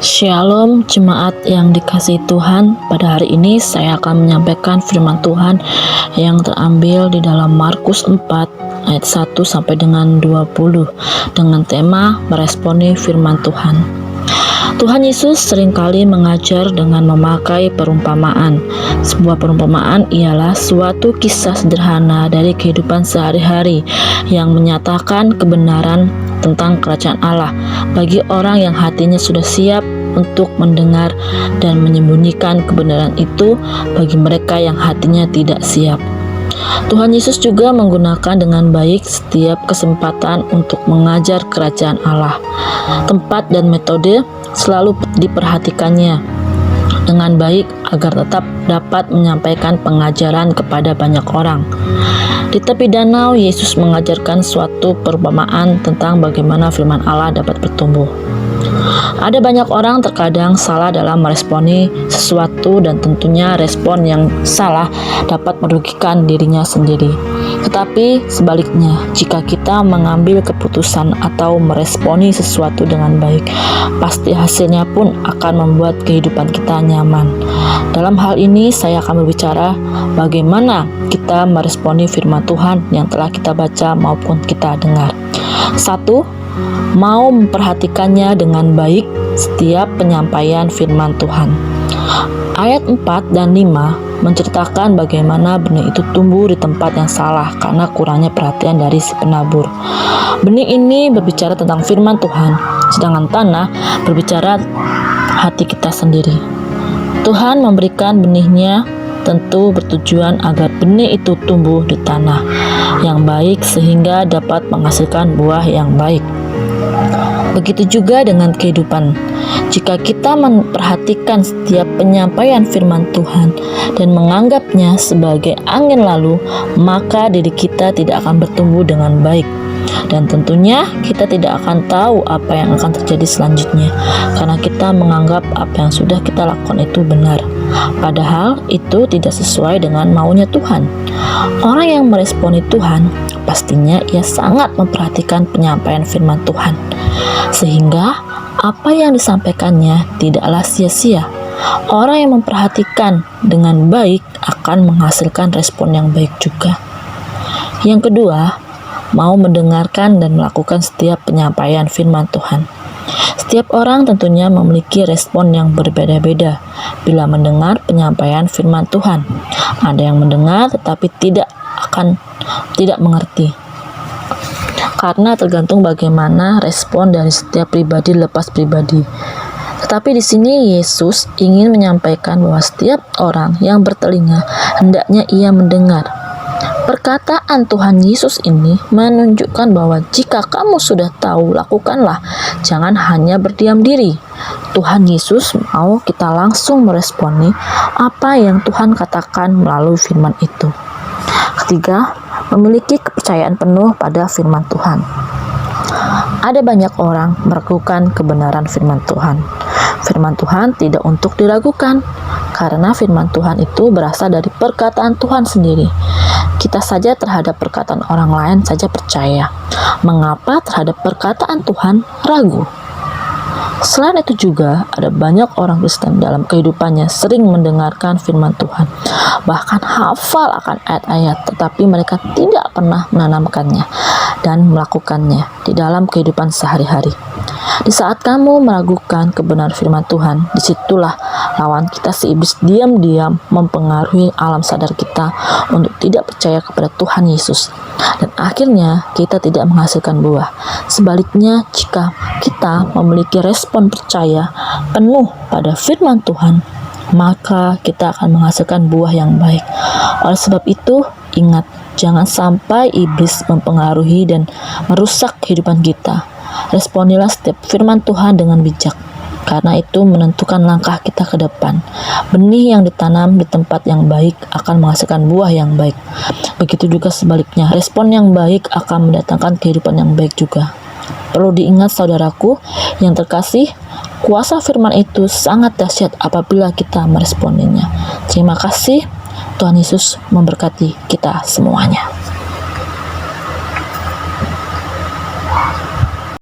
Shalom jemaat yang dikasihi Tuhan. Pada hari ini saya akan menyampaikan firman Tuhan yang terambil di dalam Markus 4 ayat 1 sampai dengan 20 dengan tema meresponi firman Tuhan. Tuhan Yesus seringkali mengajar dengan memakai perumpamaan. Sebuah perumpamaan ialah suatu kisah sederhana dari kehidupan sehari-hari yang menyatakan kebenaran tentang kerajaan Allah bagi orang yang hatinya sudah siap untuk mendengar dan menyembunyikan kebenaran itu bagi mereka yang hatinya tidak siap. Tuhan Yesus juga menggunakan dengan baik setiap kesempatan untuk mengajar kerajaan Allah. Tempat dan metode selalu diperhatikannya dengan baik agar tetap dapat menyampaikan pengajaran kepada banyak orang. Di tepi danau, Yesus mengajarkan suatu perumpamaan tentang bagaimana firman Allah dapat bertumbuh. Ada banyak orang terkadang salah dalam meresponi sesuatu, dan tentunya respon yang salah dapat merugikan dirinya sendiri. Tetapi sebaliknya, jika kita mengambil keputusan atau meresponi sesuatu dengan baik, pasti hasilnya pun akan membuat kehidupan kita nyaman. Dalam hal ini saya akan berbicara bagaimana kita meresponi firman Tuhan yang telah kita baca maupun kita dengar. 1. Mau memperhatikannya dengan baik setiap penyampaian firman Tuhan. Ayat 4 dan 5 menceritakan bagaimana benih itu tumbuh di tempat yang salah karena kurangnya perhatian dari si penabur. Benih ini berbicara tentang firman Tuhan, sedangkan tanah berbicara hati kita sendiri. Tuhan memberikan benihnya tentu bertujuan agar benih itu tumbuh di tanah yang baik sehingga dapat menghasilkan buah yang baik. Begitu juga dengan kehidupan. Jika kita memperhatikan setiap penyampaian firman Tuhan dan menganggapnya sebagai angin lalu, maka diri kita tidak akan bertumbuh dengan baik. Dan tentunya kita tidak akan tahu apa yang akan terjadi selanjutnya, karena kita menganggap apa yang sudah kita lakukan itu benar, padahal itu tidak sesuai dengan maunya Tuhan. Orang yang meresponi Tuhan, pastinya ia sangat memperhatikan penyampaian firman Tuhan, sehingga apa yang disampaikannya tidaklah sia-sia. Orang yang memperhatikan dengan baik akan menghasilkan respon yang baik juga. Yang kedua, mau mendengarkan dan melakukan setiap penyampaian firman Tuhan. Setiap orang tentunya memiliki respon yang berbeda-beda bila mendengar penyampaian firman Tuhan. Ada yang mendengar tetapi tidak mengerti, karena tergantung bagaimana respon dari setiap pribadi lepas pribadi. Tetapi di sini Yesus ingin menyampaikan bahwa setiap orang yang bertelinga hendaknya ia mendengar. Perkataan Tuhan Yesus ini menunjukkan bahwa jika kamu sudah tahu, lakukanlah, jangan hanya berdiam diri. Tuhan Yesus mau kita langsung meresponi apa yang Tuhan katakan melalui firman itu. Ketiga, memiliki kepercayaan penuh pada firman Tuhan. Ada banyak orang meragukan kebenaran firman Tuhan. Firman Tuhan tidak untuk diragukan, karena firman Tuhan itu berasal dari perkataan Tuhan sendiri. Kita saja terhadap perkataan orang lain saja percaya. Mengapa terhadap perkataan Tuhan ragu? Selain itu juga ada banyak orang Kristen dalam kehidupannya sering mendengarkan firman Tuhan, bahkan hafal akan ayat-ayat, tetapi mereka tidak pernah menanamkannya dan melakukannya di dalam kehidupan sehari-hari. Di saat kamu meragukan kebenaran firman Tuhan, disitulah lawan kita si iblis diam-diam mempengaruhi alam sadar kita untuk tidak percaya kepada Tuhan Yesus, dan akhirnya kita tidak menghasilkan buah. Sebaliknya, jika kita memiliki respon percaya penuh pada firman Tuhan, maka kita akan menghasilkan buah yang baik. Oleh sebab itu, ingat, jangan sampai iblis mempengaruhi dan merusak kehidupan kita. Responilah setiap firman Tuhan dengan bijak, karena itu menentukan langkah kita ke depan. Benih yang ditanam di tempat yang baik akan menghasilkan buah yang baik. Begitu juga sebaliknya, respon yang baik akan mendatangkan kehidupan yang baik juga. Perlu diingat saudaraku yang terkasih, kuasa firman itu sangat dahsyat apabila kita meresponinya. Terima kasih, Tuhan Yesus memberkati kita semuanya.